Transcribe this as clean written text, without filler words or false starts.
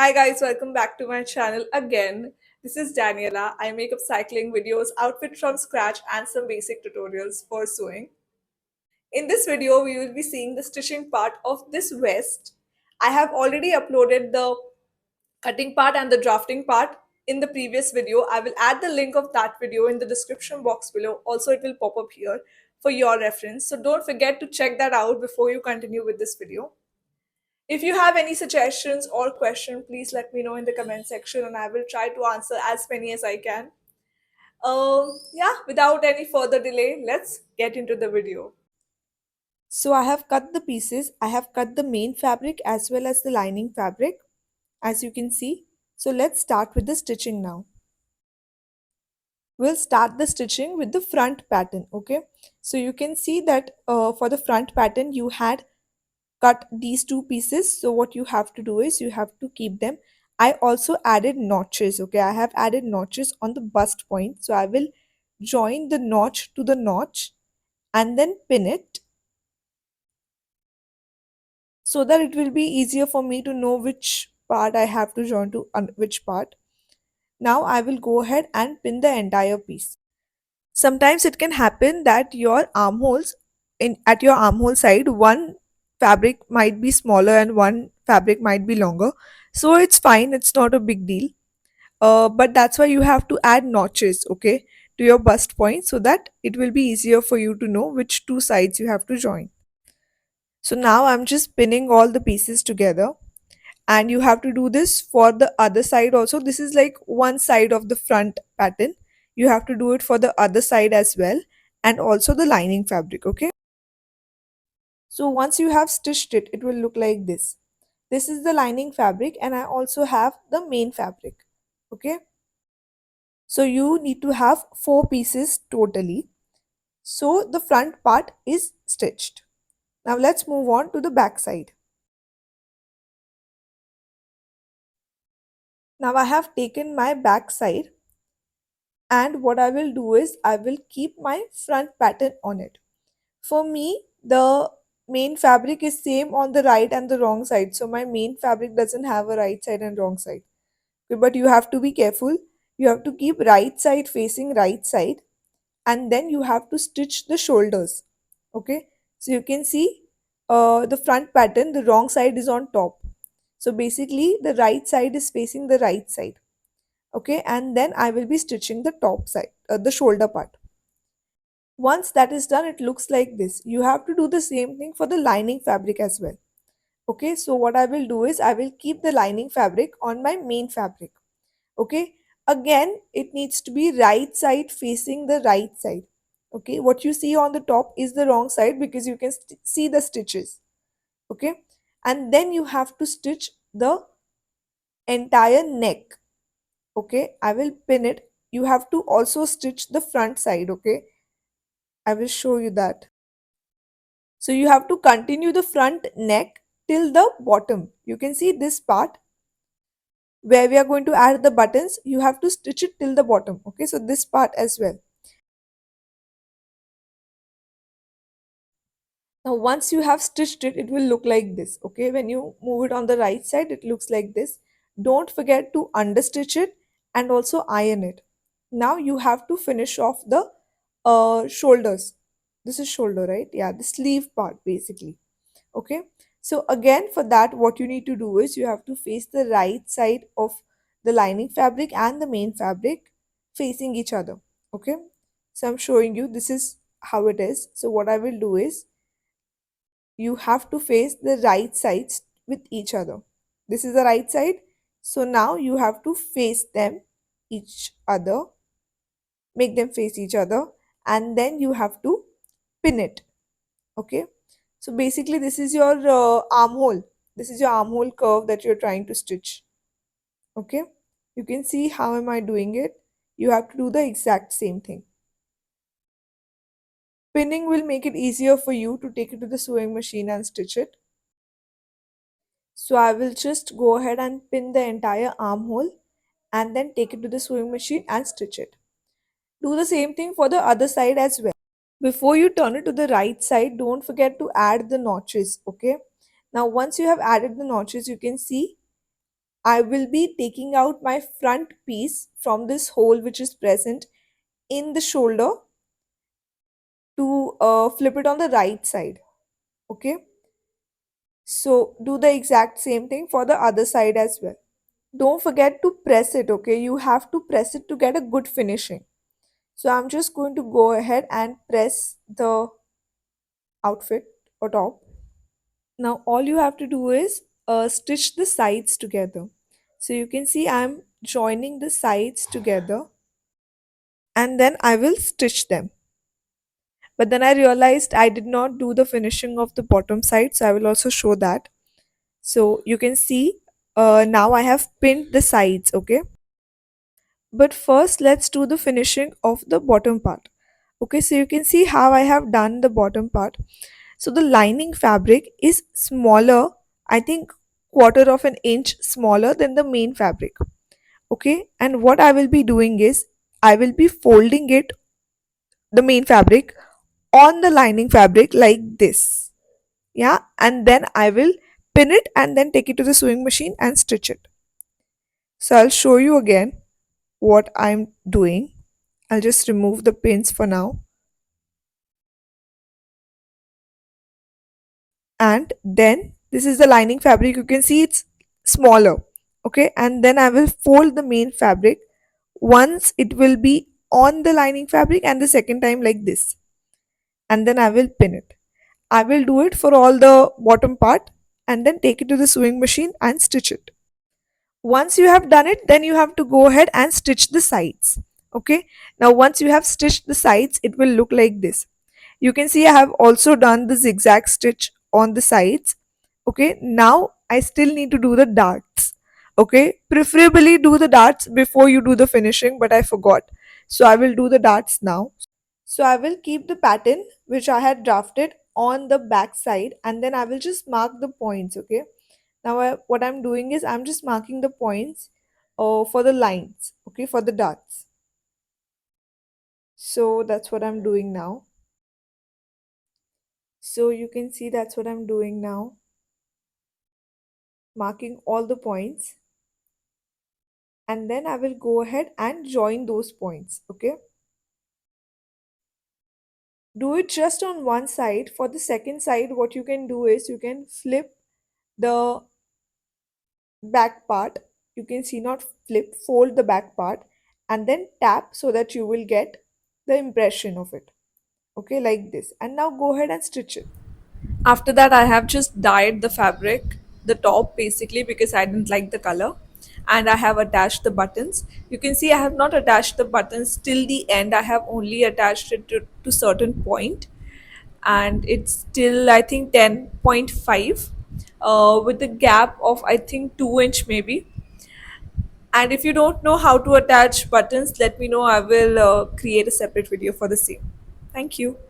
Hi guys, welcome back to my channel again. This is Daniela. I make upcycling videos, outfit from scratch and some basic tutorials for sewing. In this video, we will be seeing the stitching part of this vest. I have already uploaded the cutting part and the drafting part in the previous video. I will add the link of that video in the description box below. Also, it will pop up here for your reference. So don't forget to check that out before you continue with this video. If you have any suggestions or question, please let me know in the comment section and I will try to answer as many as I can. Yeah, without any further delay, let's get into the video. So I have cut the pieces. I have cut the main fabric as well as the lining fabric, as you can see. So let's start with the stitching now. We'll start the stitching with the front pattern, okay? So you can see that for the front pattern, you had cut these two pieces. So what you have to do is you have to keep them. I also added notches, okay? I have added notches on the bust point. So I will join the notch to the notch and then pin it so that it will be easier for me to know which part I have to join to which part. Now I will go ahead and pin the entire piece. Sometimes it can happen that your armholes in at your armhole side, one fabric might be smaller and one fabric might be longer. So it's fine, it's not a big deal. But that's why you have to add notches, okay, to your bust point so that it will be easier for you to know which two sides you have to join. So now I'm just pinning all the pieces together, and you have to do this for the other side also. This is like one side of the front pattern. You have to do it for the other side as well, and also the lining fabric, okay? So once you have stitched it, it will look like this. This is the lining fabric and I also have the main fabric, okay? So you need to have 4 pieces totally. So the front part is stitched. Now let's move on to the back side. Now I have taken my back side, and what I will do is I will keep my front pattern on it. For me, the main fabric is same on the right and the wrong side. So my main fabric doesn't have a right side and wrong side. Okay, but you have to be careful. You have to keep right side facing right side, and then you have to stitch the shoulders. Okay, so you can see the front pattern, the wrong side is on top. So basically the right side is facing the right side. Okay, and then I will be stitching the top side, the shoulder part. Once that is done, it looks like this. You have to do the same thing for the lining fabric as well. Okay, so what I will do is I will keep the lining fabric on my main fabric. Okay, again it needs to be right side facing the right side. Okay, what you see on the top is the wrong side because you can see the stitches. Okay, and then you have to stitch the entire neck. Okay, I will pin it. You have to also stitch the front side. Okay, I will show you that. So you have to continue the front neck till the bottom. You can see this part where we are going to add the buttons. You have to stitch it till the bottom. Okay, so this part as well. Now once you have stitched it, it will look like this. Okay, when you move it on the right side, it looks like this. Don't forget to understitch it and also iron it. Now you have to finish off the shoulders. This is shoulder, right? Yeah, the sleeve part basically. Okay, so again for that what you need to do is you have to face the right side of the lining fabric and the main fabric facing each other. Okay, so I'm showing you this is how it is. So what I will do is you have to face the right sides with each other. This is the right side, so now you have to face them each other, make them face each other, and then you have to pin it. Okay, so basically this is your armhole. This is your armhole curve that you're trying to stitch. Okay, you can see how am I doing it. You have to do the exact same thing. Pinning will make it easier for you to take it to the sewing machine and stitch it. So I will just go ahead and pin the entire armhole and then take it to the sewing machine and stitch it. Do the same thing for the other side as well. Before you turn it to the right side, don't forget to add the notches. Okay, now once you have added the notches, you can see I will be taking out my front piece from this hole which is present in the shoulder to flip it on the right side. Okay, so do the exact same thing for the other side as well. Don't forget to press it, okay? You have to press it to get a good finishing. So I'm just going to go ahead and press the outfit or top. Now all you have to do is stitch the sides together. So you can see I'm joining the sides together and then I will stitch them. But then I realized I did not do the finishing of the bottom side, so I will also show that. So you can see now I have pinned the sides, okay? But first let's do the finishing of the bottom part. Okay, so you can see how I have done the bottom part. So the lining fabric is smaller, I think quarter of an inch smaller than the main fabric. Okay, and what I will be doing is I will be folding it, the main fabric, on the lining fabric like this. Yeah, and then I will pin it and then take it to the sewing machine and stitch it. So I'll show you again what I'm doing. I'll just remove the pins for now. And then this is the lining fabric. You can see it's smaller. Okay, and then I will fold the main fabric. Once it will be on the lining fabric and the second time like this. And then I will pin it. I will do it for all the bottom part and then take it to the sewing machine and stitch it. Once you have done it, then you have to go ahead and stitch the sides. Okay, now once you have stitched the sides, it will look like this. You can see I have also done the zigzag stitch on the sides. Okay, now I still need to do the darts. Okay, preferably do the darts before you do the finishing, but I forgot, so I will do the darts now. So I will keep the pattern which I had drafted on the back side and then I will just mark the points. Okay, now what I'm doing is I'm just marking the points for the lines, okay, for the darts. So that's what I'm doing now. So you can see that's what I'm doing now, marking all the points, and then I will go ahead and join those points. Okay, do it just on one side. For the second side, what you can do is you can flip the back part. You can see, not flip, fold the back part and then tap so that you will get the impression of it. Okay, like this. And now go ahead and stitch it. After that, I have just dyed the fabric, the top basically, because I didn't like the color, and I have attached the buttons. You can see I have not attached the buttons till the end. I have only attached it to certain point, and it's till I think 10.5 with a gap of I think 2 inch maybe. And if you don't know how to attach buttons, let me know. I will create a separate video for the same. Thank you.